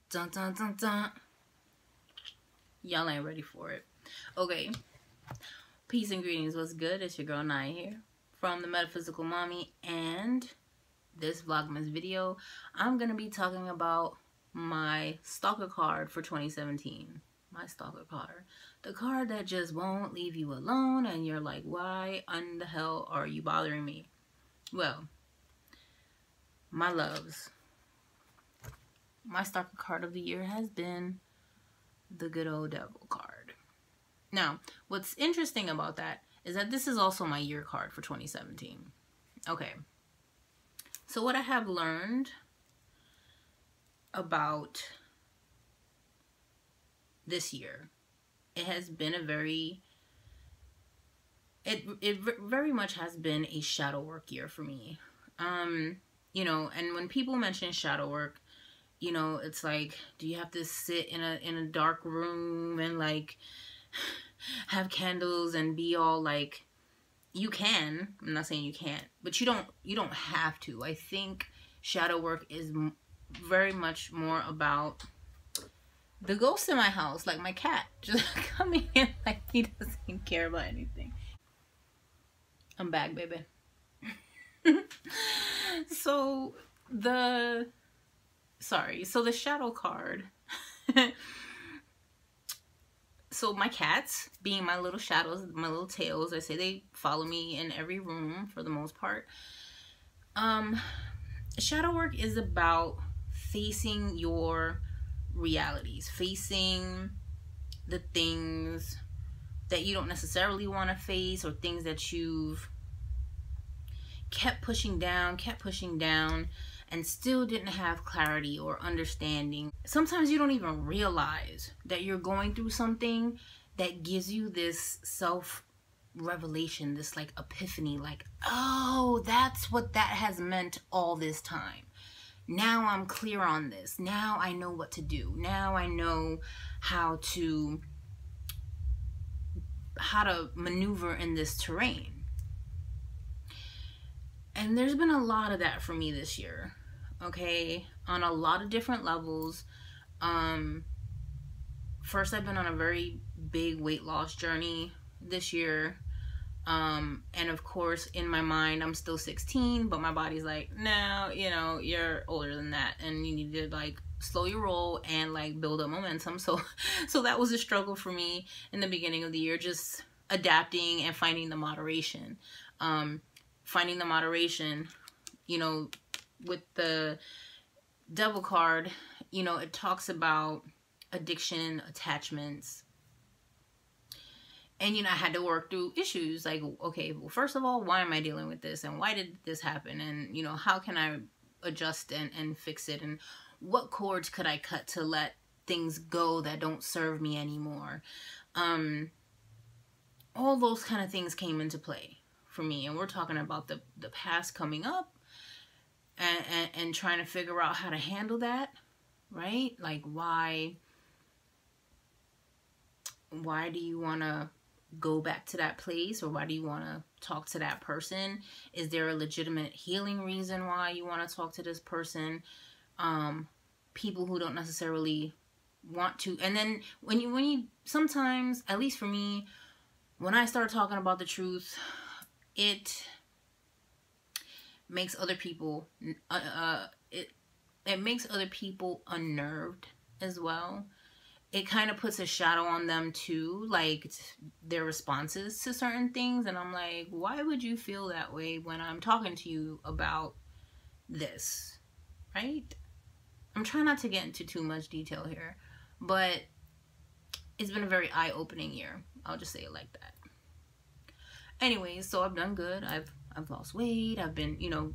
Dun dun dun dun. Y'all ain't ready for it. Okay. Peace and greetings. What's good? It's your girl Naya here from the Metaphysical Mommy, and this Vlogmas video, I'm gonna be talking about my Stalker card for 2017. My Stalker card. The card that just won't leave you alone and you're like, why in the hell are you bothering me? Well, my loves, my Stalker card of the year has been the good old devil card. Now, what's interesting about that is that this is also my year card for 2017. Okay. So what I have learned about this year, it has been a very, it very much has been a shadow work year for me. You know, and when people mention shadow work, you know, it's like, do you have to sit in a dark room and like have candles and be all like, you can, I'm not saying you can't, but you don't have to. I think shadow work is very much more about the ghost in my house, like my cat just coming in like he doesn't care about anything. I'm back, baby. So the shadow card. So my cats, being my little shadows, my little tails, I say they follow me in every room for the most part. Shadow work is about facing your realities, facing the things that you don't necessarily want to face, or things that you've kept pushing down, and still didn't have clarity or understanding. Sometimes you don't even realize that you're going through something that gives you this self-revelation, this like epiphany, like, oh, that's what that has meant all this time. Now I'm clear on this. Now I know what to do. Now I know how to maneuver in this terrain. And there's been a lot of that for me this year, okay, on a lot of different levels. First, I've been on a very big weight loss journey this year. And of course, in my mind, I'm still 16, but my body's like, no, you know, you're older than that, and you need to like slow your roll and like build up momentum. So that was a struggle for me in the beginning of the year, just adapting and finding the moderation. Finding the moderation, you know, with the devil card, you know, it talks about addiction, attachments. And, you know, I had to work through issues like, okay, well, first of all, why am I dealing with this? And why did this happen? And, you know, how can I adjust and fix it? And what cords could I cut to let things go that don't serve me anymore? All those kind of things came into play for me. And we're talking about the past coming up and trying to figure out how to handle that, right? Like, why do you want to go back to that place, or why do you want to talk to that person? Is there a legitimate healing reason why you want to talk to this person? People who don't necessarily want to. And then when you sometimes, at least for me, when I start talking about the truth, it makes other people it makes other people unnerved as well. It kind of puts a shadow on them too, like their responses to certain things. And I'm like, why would you feel that way when I'm talking to you about this, right? I'm trying not to get into too much detail here, but it's been a very eye-opening year. I'll just say it like that. Anyways, so I've done good. I've lost weight. I've been, you know,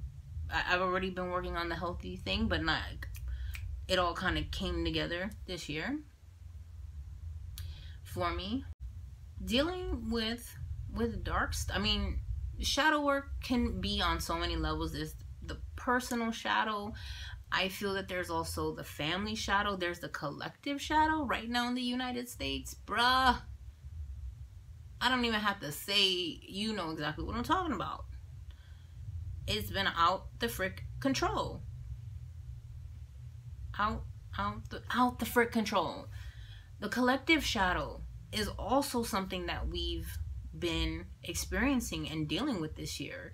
I've already been working on the healthy thing, but not, it all kind of came together this year for me. Dealing with dark stuff. I mean, shadow work can be on so many levels. There's the personal shadow. I feel that there's also the family shadow. There's the collective shadow right now in the United States. Bruh, I don't even have to say, you know exactly what I'm talking about. It's been out the frick control. Out out the frick control. The collective shadow is also something that we've been experiencing and dealing with this year.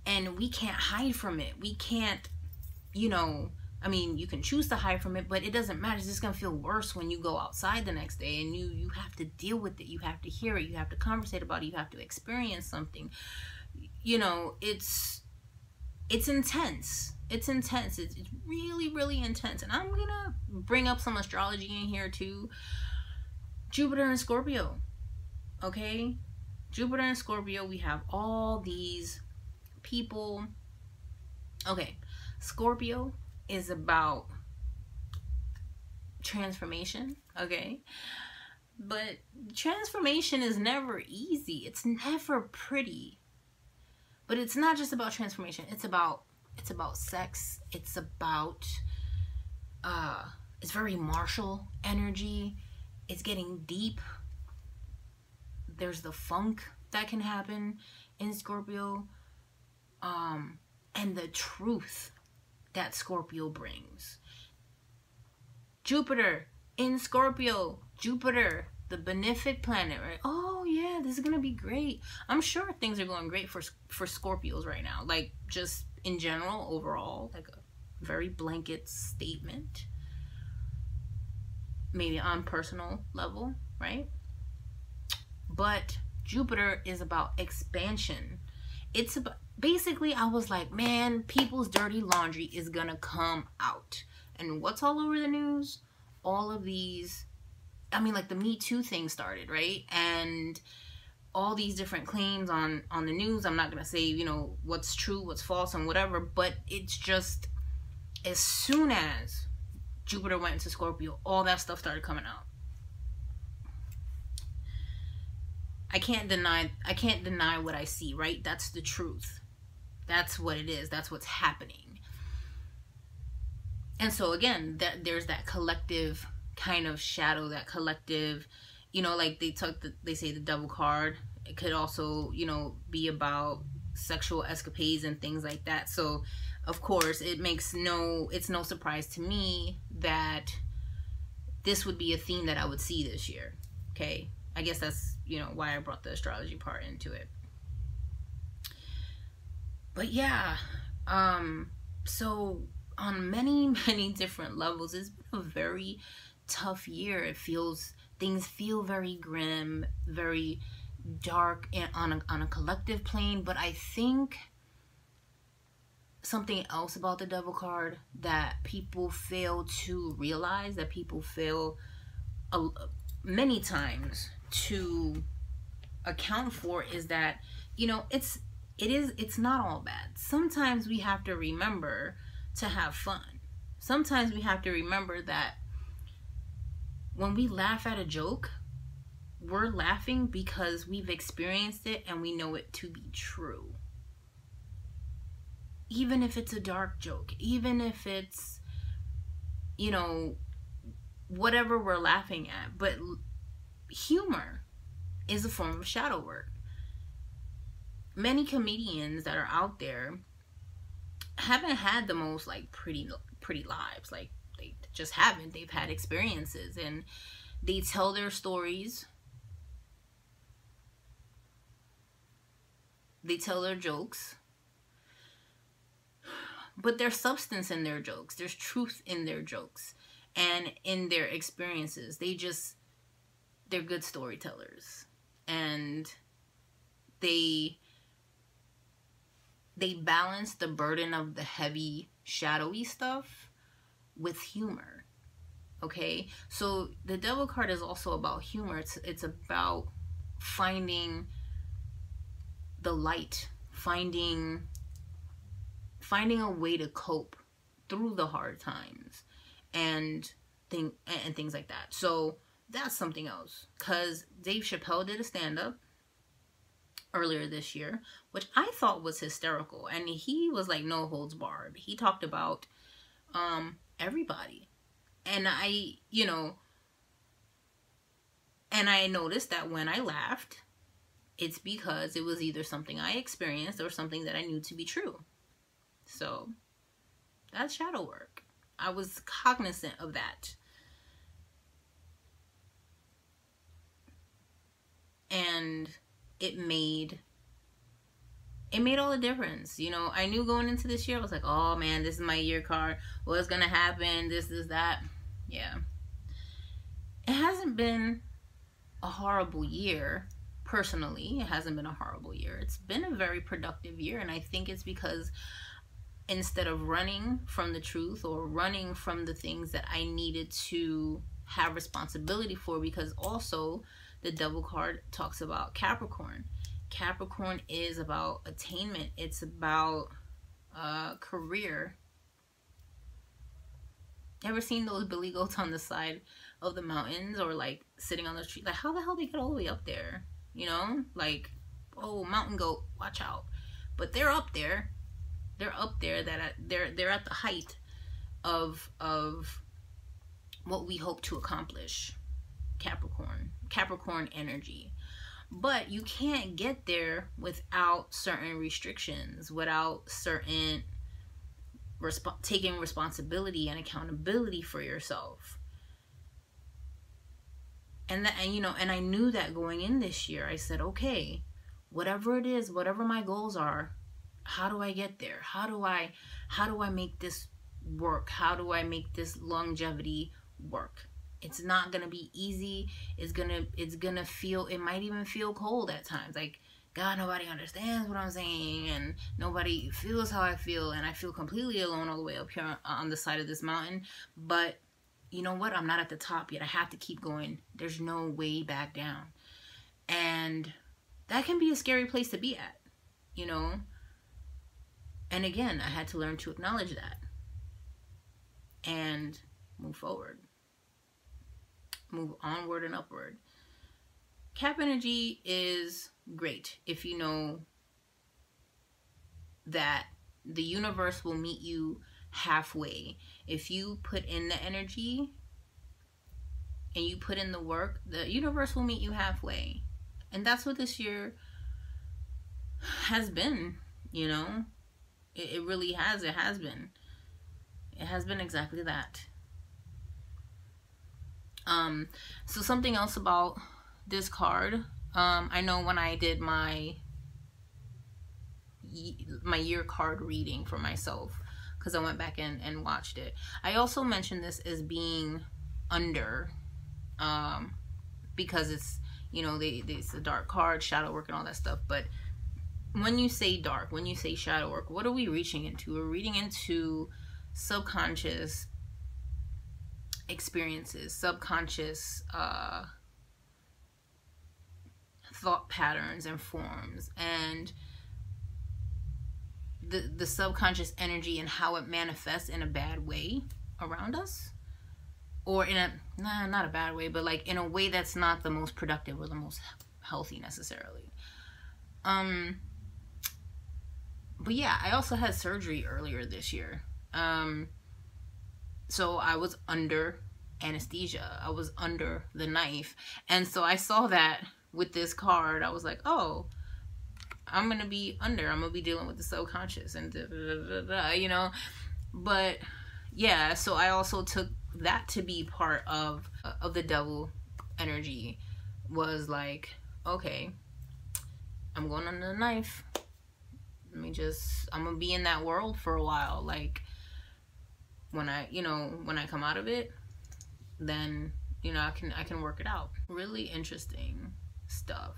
And we can't hide from it. We can't, you know, I mean, you can choose to hide from it, but it doesn't matter. It's just going to feel worse when you go outside the next day and you have to deal with it. You have to hear it. You have to conversate about it. You have to experience something. You know, it's intense. It's intense. It's really, really intense. And I'm going to bring up some astrology in here too. Jupiter and Scorpio. Okay? Jupiter and Scorpio, we have all these people. Okay, Scorpio is about transformation, okay? But transformation is never easy. It's never pretty. But it's not just about transformation. It's about sex. It's about it's very martial energy. It's getting deep. There's the funk that can happen in Scorpio. And the truth that Scorpio brings. Jupiter in Scorpio. Jupiter, the benefic planet, right? Oh yeah, this is gonna be great. I'm sure things are going great for Scorpios right now. Like, just in general, overall, like a very blanket statement. Maybe on personal level, right? But Jupiter is about expansion. It's about, basically, I was like, man, people's dirty laundry is gonna come out. And what's all over the news? All of these, I mean, like the Me Too thing started, right? And all these different claims on the news. I'm not gonna say, you know, what's true, what's false, and whatever, but it's just, as soon as Jupiter went into Scorpio, all that stuff started coming out. I can't deny what I see, right? That's the truth. That's what it is. That's what's happening. And so again, there's that collective kind of shadow, that collective, you know, like they say the devil card. It could also, you know, be about sexual escapades and things like that. So of course it's no surprise to me that this would be a theme that I would see this year. Okay. I guess that's, you know, why I brought the astrology part into it. But yeah, so on many, many different levels, it's been a very tough year. Things feel very grim, very dark on a collective plane. But I think something else about the devil card that people fail to realize, that people fail many times to account for, is that, you know, it's not all bad. Sometimes we have to remember to have fun. Sometimes we have to remember that when we laugh at a joke, we're laughing because we've experienced it and we know it to be true. Even if it's a dark joke, even if it's, you know, whatever we're laughing at. But humor is a form of shadow work. Many comedians that are out there haven't had the most like pretty lives. Like, they just haven't. They've had experiences and they tell their stories. They tell their jokes. But there's substance in their jokes. There's truth in their jokes and in their experiences. They're good storytellers, and they balance the burden of the heavy, shadowy stuff with humor. Okay, so the devil card is also about humor. It's about finding the light, finding a way to cope through the hard times and things like that. So that's something else, because Dave Chappelle did a stand-up earlier this year, which I thought was hysterical, and he was like no holds barred. He talked about everybody, and I noticed that when I laughed, it's because it was either something I experienced or something that I knew to be true. So that's shadow work. I was cognizant of that. And it made all the difference. You know, I knew going into this year, I was like, oh man, this is my year card. What's gonna happen? This, that. Yeah. It hasn't been a horrible year. Personally, it hasn't been a horrible year. It's been a very productive year, and I think it's because instead of running from the truth or running from the things that I needed to have responsibility for, because also the Devil card talks about Capricorn. Capricorn is about attainment. It's about career. Ever seen those billy goats on the side of the mountains, or like sitting on the tree? Like, how the hell they get all the way up there? You know, like, oh, mountain goat, watch out. But they're up there. They're up there. They're at the height of what we hope to accomplish. Capricorn energy. But you can't get there without certain restrictions, without certain taking responsibility and accountability for yourself. And you know, and I knew that going in this year. I said, okay, whatever it is, whatever my goals are, how do I get there? How do I make this work? How do I make this longevity work? It's not gonna be easy. It's gonna feel, it might even feel cold at times. Like, God, nobody understands what I'm saying, and nobody feels how I feel, and I feel completely alone all the way up here on the side of this mountain. But you know what? I'm not at the top yet. I have to keep going. There's no way back down. And that can be a scary place to be at, you know? And again, I had to learn to acknowledge that and move forward. Move onward and upward. Cap energy is great if you know that the universe will meet you halfway. If you put in the energy and you put in the work, the universe will meet you halfway. And that's what this year has been, you know. It really has. It has been. It has been exactly that. So something else about this card. I know when I did my year card reading for myself, because I went back and watched it, I also mentioned this as being under, because it's, you know, it's a dark card, shadow work and all that stuff. But when you say dark, when you say shadow work, what are we reaching into? We're reading into subconscious experiences, subconscious thought patterns and forms, and the subconscious energy and how it manifests in a bad way around us, or in a not a bad way, but like in a way that's not the most productive or the most healthy necessarily. But yeah, I also had surgery earlier this year. So I was under anesthesia. I was under the knife. And so I saw that with this card. I was like, oh, I'm going to be under. I'm going to be dealing with the subconscious and you know. But yeah, so I also took that to be part of the devil energy. Was like, okay, I'm going under the knife. I'm going to be in that world for a while. Like, when I come out of it, then, you know, I can work it out. Really interesting stuff.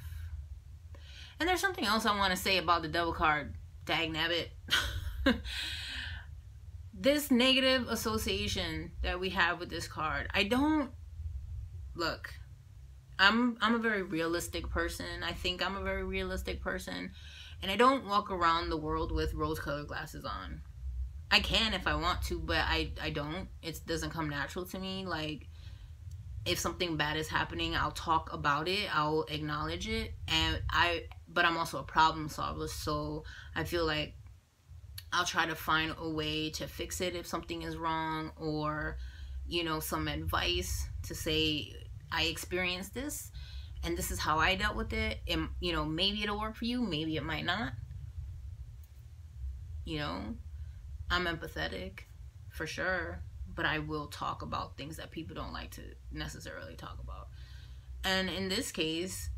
And there's something else I want to say about the devil card. Dagnabbit. This negative association that we have with this card. Look, I'm a very realistic person. I think I'm a very realistic person. And I don't walk around the world with rose-colored glasses on. I can if I want to, but I don't. It doesn't come natural to me. Like, if something bad is happening, I'll talk about it. I'll acknowledge it. But I'm also a problem solver. So I feel like I'll try to find a way to fix it if something is wrong, or, you know, some advice to say, I experienced this and this is how I dealt with it. And, you know, maybe it'll work for you. Maybe it might not. You know, I'm empathetic for sure, but I will talk about things that people don't like to necessarily talk about. And in this case,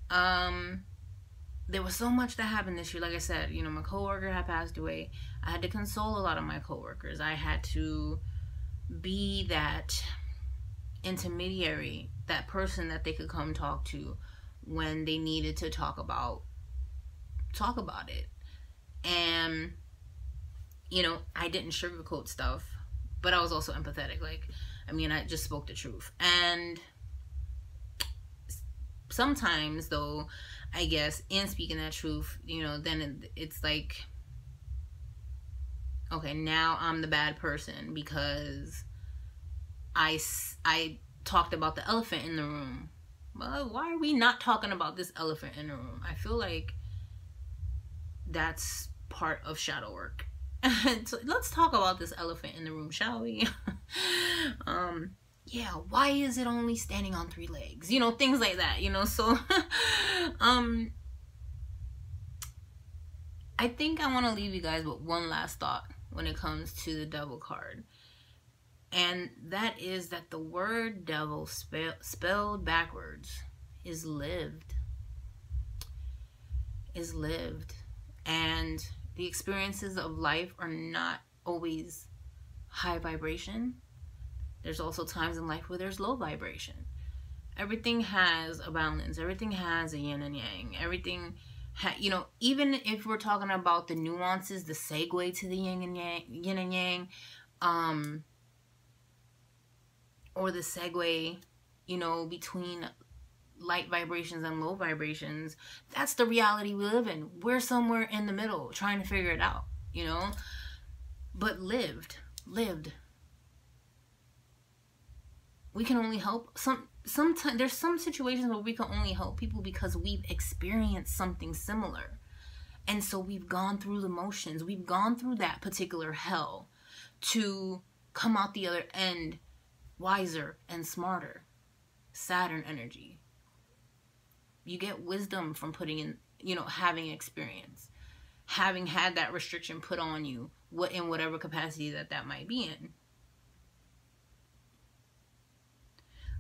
there was so much that happened this year. Like I said, you know, my coworker had passed away. I had to console a lot of my coworkers. I had to be that intermediary, that person that they could come talk to when they needed to talk about it. And, you know, I didn't sugarcoat stuff, but I was also empathetic. Like, I mean, I just spoke the truth. And sometimes, though, I guess, in speaking that truth, you know, then it's like, okay, now I'm the bad person because I talked about the elephant in the room. Well, why are we not talking about this elephant in the room? I feel like that's part of shadow work. So let's talk about this elephant in the room, shall we? Yeah, why is it only standing on 3 legs? You know, things like that, you know. So I think I want to leave you guys with one last thought when it comes to the devil card. And that is that the word devil spelled backwards is lived. Is lived. And the experiences of life are not always high vibration. There's also times in life where there's low vibration. Everything has a balance. Everything has a yin and yang. Everything, you know, even if we're talking about the nuances, the segue to the yin and yang, or the segue, you know, between light vibrations and low vibrations, that's the reality we live in. We're somewhere in the middle trying to figure it out, you know. But lived. We can only help sometimes. There's some situations where we can only help people because we've experienced something similar. And so we've gone through the motions. We've gone through that particular hell to come out the other end wiser and smarter. Saturn energy. You get wisdom from putting in, you know, having experience, having had that restriction put on you, in whatever capacity that might be in.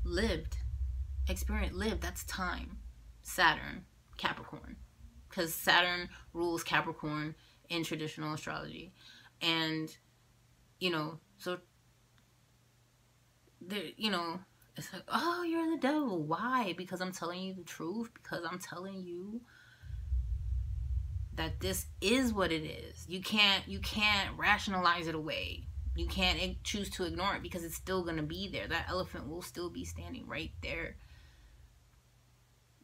Lived, experience, lived, that's time. Saturn, Capricorn, because Saturn rules Capricorn in traditional astrology. And, you know, so there, you know, it's like, oh, you're the devil. Why? Because I'm telling you the truth. Because I'm telling you that this is what it is. You can't rationalize it away. You can't choose to ignore it because it's still going to be there. That elephant will still be standing right there.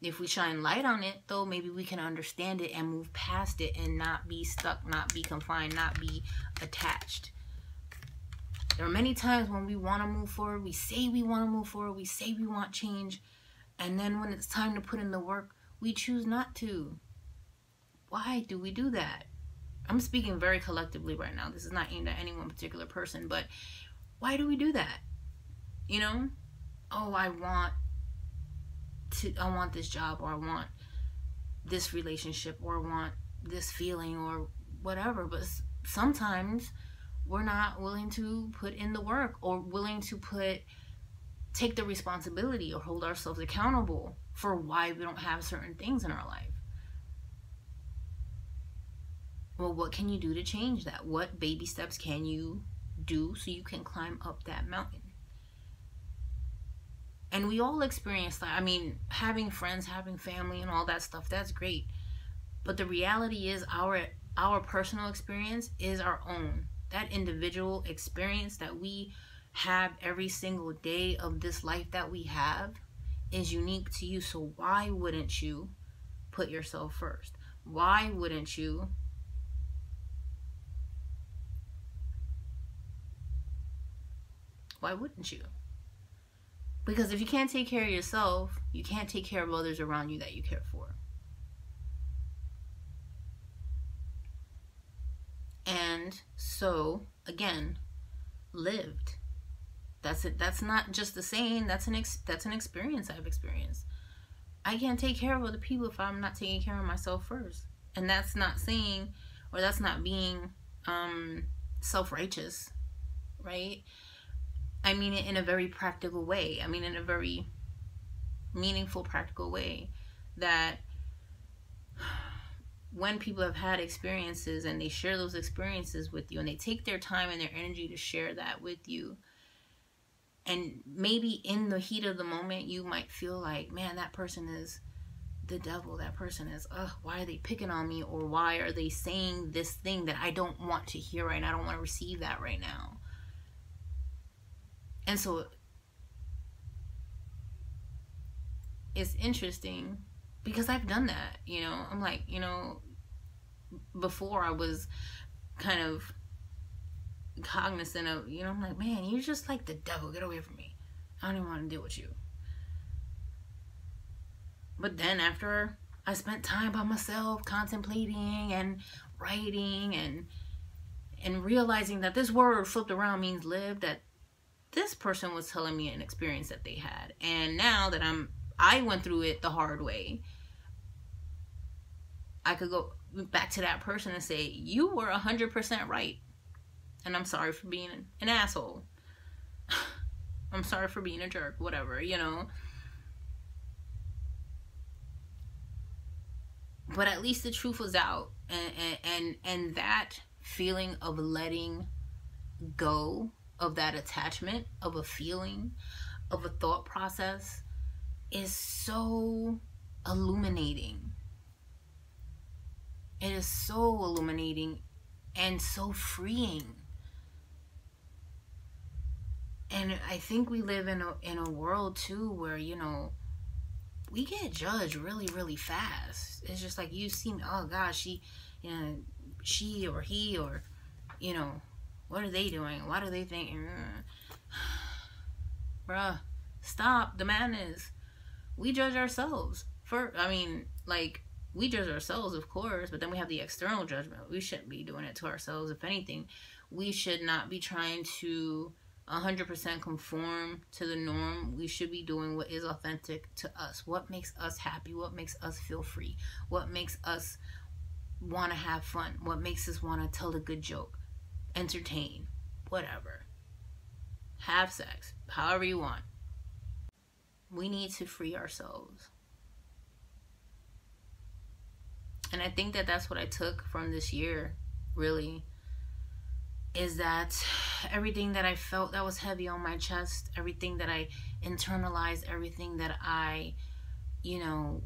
If we shine light on it, though, maybe we can understand it and move past it and not be stuck, not be confined, not be attached. There are many times when we want to move forward, we say we want to move forward, we say we want change, and then when it's time to put in the work, we choose not to. Why do we do that? I'm speaking very collectively right now. This is not aimed at any one particular person, but why do we do that? You know? Oh, I want this job, or I want this relationship, or I want this feeling, or whatever, but sometimes we're not willing to put in the work, or willing to take the responsibility or hold ourselves accountable for why we don't have certain things in our life. Well, what can you do to change that? What baby steps can you do so you can climb up that mountain? And we all experience that. I mean, having friends, having family and all that stuff, that's great. But the reality is our personal experience is our own. That individual experience that we have every single day of this life that we have is unique to you. So why wouldn't you put yourself first? Why wouldn't you Because if you can't take care of yourself, you can't take care of others around you that you care for. And so, again, lived. That's it. That's not just a saying. That's an experience I've experienced. I can't take care of other people if I'm not taking care of myself first. And that's not saying, or that's not being self-righteous, right? I mean it in a very practical way. I mean in a very meaningful, practical way. That when people have had experiences and they share those experiences with you and they take their time and their energy to share that with you, and maybe in the heat of the moment you might feel like, man, that person is the devil, that person is, why are they picking on me, or why are they saying this thing that I don't want to hear right now, I don't want to receive that right now. And so it's interesting because I've done that, you know. I'm like, you know, before I was kind of cognizant of, you know, I'm like, man, you're just like the devil, get away from me, I don't even want to deal with you. But then after I spent time by myself contemplating and writing and realizing that this word flipped around means live, that this person was telling me an experience that they had, and now that I went through it the hard way, I could go back to that person and say, you were 100% right, and I'm sorry for being an asshole. I'm sorry for being a jerk, whatever, you know. But at least the truth was out, and that feeling of letting go of that attachment, of a feeling, of a thought process, is so illuminating. It is so illuminating and so freeing. And I think we live in a world too where, you know, we get judged really, really fast. It's just like, you see me, oh gosh, she, you know, she or he, or, you know, what are they doing? What are they thinking? Bruh, stop. The madness. We judge ourselves. I mean, like, we judge ourselves, of course, but then we have the external judgment. We shouldn't be doing it to ourselves. If anything, we should not be trying to 100% conform to the norm. We should be doing what is authentic to us. What makes us happy? What makes us feel free? What makes us want to have fun? What makes us want to tell a good joke? Entertain? Whatever. Have sex. However you want. We need to free ourselves. And I think that that's what I took from this year, really, is that everything that I felt that was heavy on my chest, everything that I internalized, everything that I, you know,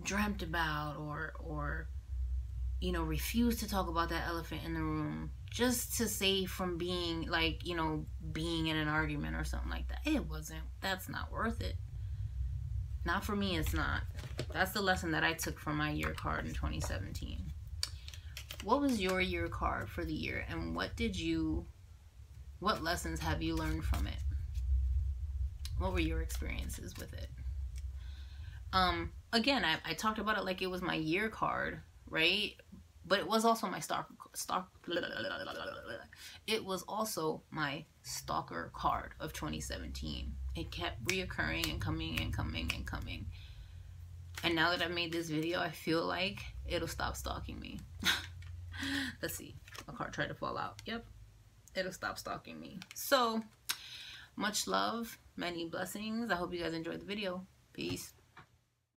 dreamt about, or you know, refused to talk about that elephant in the room, just to save from being, like, you know, being in an argument or something like that. It wasn't. That's not worth it. Not for me, it's not. That's the lesson that I took from my year card in 2017. What was your year card for the year, and what lessons have you learned from it? What were your experiences with it? Again, I talked about it like it was my year card, right? But it was also my it was also my stalker card of 2017. It kept reoccurring and coming and coming and coming. And now that I've made this video, I feel like it'll stop stalking me. Let's see. My card tried to fall out. Yep. It'll stop stalking me. So, much love. Many blessings. I hope you guys enjoyed the video. Peace.